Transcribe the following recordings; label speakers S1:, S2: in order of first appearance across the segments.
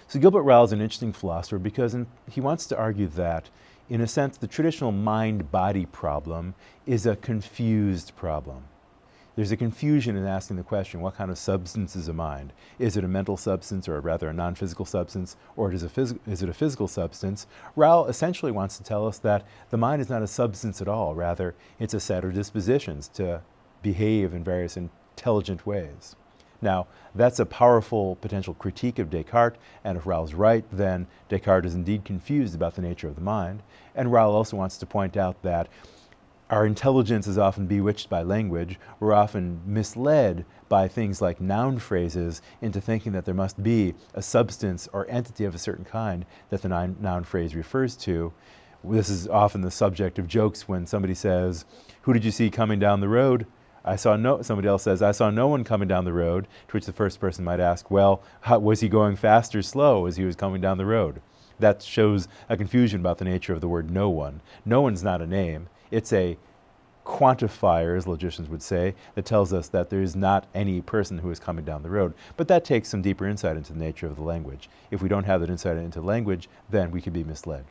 S1: So Gilbert Ryle is an interesting philosopher because he wants to argue that, in a sense, the traditional mind-body problem is a confused problem. There's a confusion in asking the question, what kind of substance is a mind? Is it a mental substance, or rather a non-physical substance, or is it a physical substance? Ryle essentially wants to tell us that the mind is not a substance at all. Rather, it's a set of dispositions to behave in various intelligent ways. Now, that's a powerful potential critique of Descartes, and if Ryle's right, then Descartes is indeed confused about the nature of the mind. And Ryle also wants to point out that our intelligence is often bewitched by language. We're often misled by things like noun phrases into thinking that there must be a substance or entity of a certain kind that the noun phrase refers to. This is often the subject of jokes when somebody says, "Who did you see coming down the road?" Somebody else says, "I saw no one coming down the road," to which the first person might ask, well, was he going fast or slow as he was coming down the road? That shows a confusion about the nature of the word no one. No one's not a name. It's a quantifier, as logicians would say, that tells us that there is not any person who is coming down the road. But that takes some deeper insight into the nature of the language. If we don't have that insight into language, then we could be misled.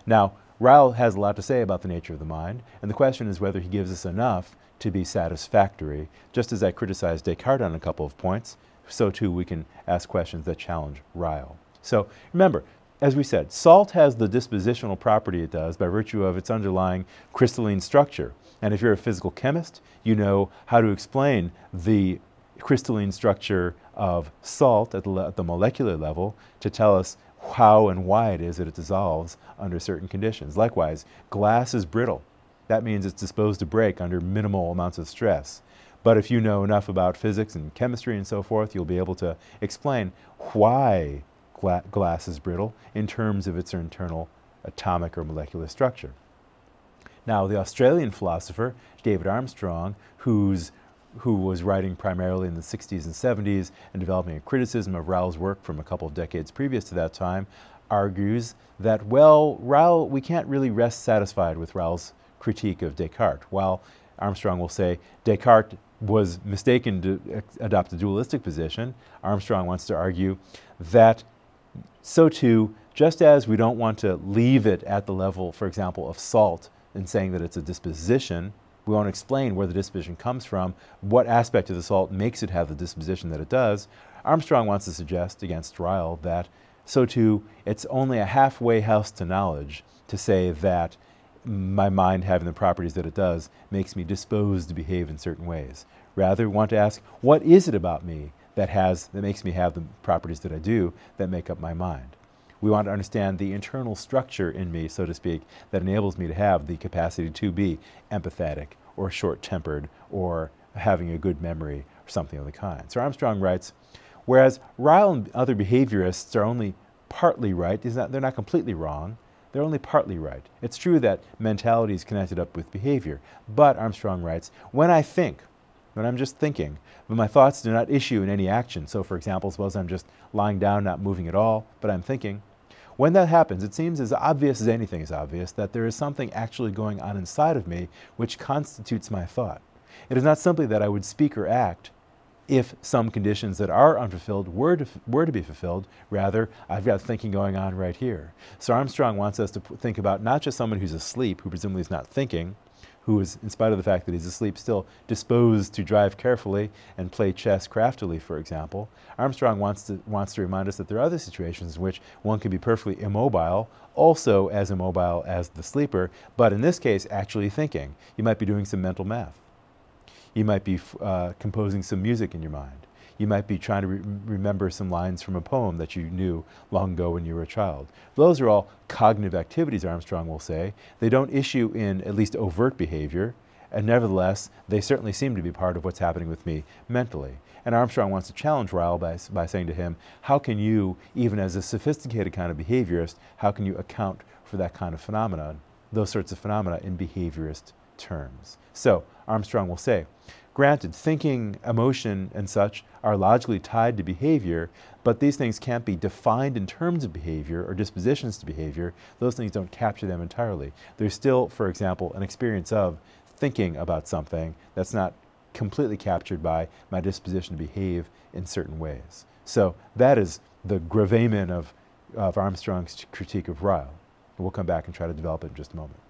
S1: Now, Ryle has a lot to say about the nature of the mind, and the question is whether he gives us enough to be satisfactory. Just as I criticized Descartes on a couple of points, so too we can ask questions that challenge Ryle. So remember, as we said, salt has the dispositional property it does by virtue of its underlying crystalline structure. And if you're a physical chemist, you know how to explain the crystalline structure of salt at the molecular level to tell us how and why it is that it dissolves under certain conditions. Likewise, glass is brittle. That means it's disposed to break under minimal amounts of stress. But if you know enough about physics and chemistry and so forth, you'll be able to explain why glass is brittle in terms of its internal atomic or molecular structure. Now, the Australian philosopher, David Armstrong, who was writing primarily in the 60s and 70s and developing a criticism of Ryle's work from a couple of decades previous to that time, argues that, well, we can't really rest satisfied with Ryle's critique of Descartes. While Armstrong will say Descartes was mistaken to adopt a dualistic position, Armstrong wants to argue that so too, just as we don't want to leave it at the level, for example, of salt in saying that it's a disposition, we won't explain where the disposition comes from, what aspect of the salt makes it have the disposition that it does. Armstrong wants to suggest against Ryle that so too, it's only a halfway house to knowledge to say that my mind having the properties that it does makes me disposed to behave in certain ways. Rather, we want to ask, what is it about me that makes me have the properties that I do that make up my mind? We want to understand the internal structure in me, so to speak, that enables me to have the capacity to be empathetic or short-tempered or having a good memory or something of the kind. So Armstrong writes, whereas Ryle and other behaviorists are only partly right, they're not completely wrong, they're only partly right. It's true that mentality is connected up with behavior, but Armstrong writes, when I think, when I'm just thinking, but my thoughts do not issue in any action, so for example, suppose I'm just lying down, not moving at all, but I'm thinking, when that happens, it seems as obvious as anything is obvious that there is something actually going on inside of me which constitutes my thought. It is not simply that I would speak or act if some conditions that are unfulfilled were to be fulfilled. Rather, I've got thinking going on right here. So Armstrong wants us to think about not just someone who's asleep, who presumably is not thinking, who is, in spite of the fact that he's asleep, still disposed to drive carefully and play chess craftily, for example. Armstrong wants to remind us that there are other situations in which one can be perfectly immobile, also as immobile as the sleeper, but in this case, actually thinking. You might be doing some mental math. You might be composing some music in your mind. You might be trying to remember some lines from a poem that you knew long ago when you were a child. Those are all cognitive activities, Armstrong will say. They don't issue in at least overt behavior, and nevertheless, they certainly seem to be part of what's happening with me mentally. And Armstrong wants to challenge Ryle by saying to him, how can you, even as a sophisticated kind of behaviorist, how can you account for that kind of phenomenon, those sorts of phenomena in behaviorist terms? So Armstrong will say, granted, thinking, emotion, and such are logically tied to behavior, but these things can't be defined in terms of behavior or dispositions to behavior. Those things don't capture them entirely. There's still, for example, an experience of thinking about something that's not completely captured by my disposition to behave in certain ways. So that is the gravamen of Armstrong's critique of Ryle. We'll come back and try to develop it in just a moment.